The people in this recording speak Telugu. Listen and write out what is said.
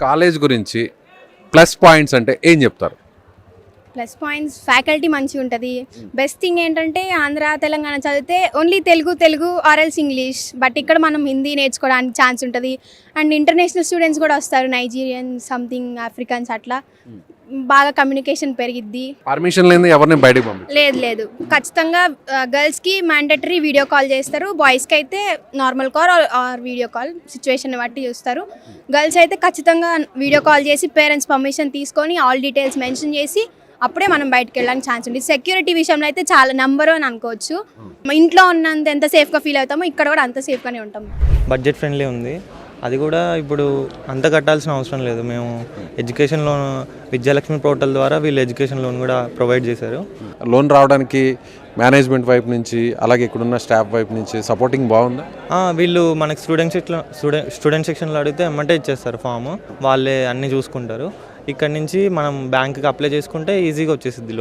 కాలేజ్ గురించి ప్లస్ పాయింట్స్ అంటే ఏం చెప్తారు? ప్లస్ పాయింట్స్ ఫ్యాకల్టీ మంచిగా ఉంటుంది. బెస్ట్ థింగ్ ఏంటంటే ఆంధ్ర తెలంగాణ చదివితే ఓన్లీ తెలుగు ఆర్ఎల్స్ ఇంగ్లీష్, బట్ ఇక్కడ మనం హిందీ నేర్చుకోవడానికి ఛాన్స్ ఉంటుంది. అండ్ ఇంటర్నేషనల్ స్టూడెంట్స్ కూడా వస్తారు, నైజీరియన్ సంథింగ్ ఆఫ్రికన్స్, అట్లా బాగా కమ్యూనికేషన్ పెరిగిద్ది. పర్మిషన్ లేని ఎవరిని బయటకు పంపించారు? లేదు ఖచ్చితంగా గర్ల్స్కి మ్యాండటరీ వీడియో కాల్ చేస్తారు, బాయ్స్కి అయితే normal call or video call situation బట్టి చూస్తారు. గర్ల్స్ అయితే ఖచ్చితంగా వీడియో కాల్ చేసి పేరెంట్స్ పర్మిషన్ తీసుకొని ఆల్ డీటెయిల్స్ మెన్షన్ చేసి అప్పుడే మనం బయటకు వెళ్ళడానికి ఛాన్స్ ఉంది. సెక్యూరిటీ విషయంలో అయితే చాలా నెంబర్ అని అనుకోవచ్చు. ఇంట్లో ఉన్నంత ఎంత సేఫ్గా ఫీల్ అవుతామో ఇక్కడ కూడా అంత సేఫ్గానే ఉంటాం. బడ్జెట్ ఫ్రెండ్లీ ఉంది, అది కూడా ఇప్పుడు అంత కట్టాల్సిన అవసరం లేదు. మేము ఎడ్యుకేషన్ లోన్ విద్యాలక్ష్మి పోర్టల్ ద్వారా వీళ్ళు ఎడ్యుకేషన్ లోన్ కూడా ప్రొవైడ్ చేశారు. లోన్ రావడానికి మేనేజ్మెంట్ వైపు నుంచి అలాగే ఇక్కడున్న స్టాఫ్ వైపు నుంచి సపోర్టింగ్ బాగుందా? వీళ్ళు మనకి స్టూడెంట్ సెక్షన్లో అడిగితే ఎమ్మంటే ఇచ్చేస్తారు ఫామ్, వాళ్ళే అన్నీ చూసుకుంటారు. ఇక్కడ నుంచి మనం బ్యాంక్కి అప్లై చేసుకుంటే ఈజీగా వచ్చేసిద్ది.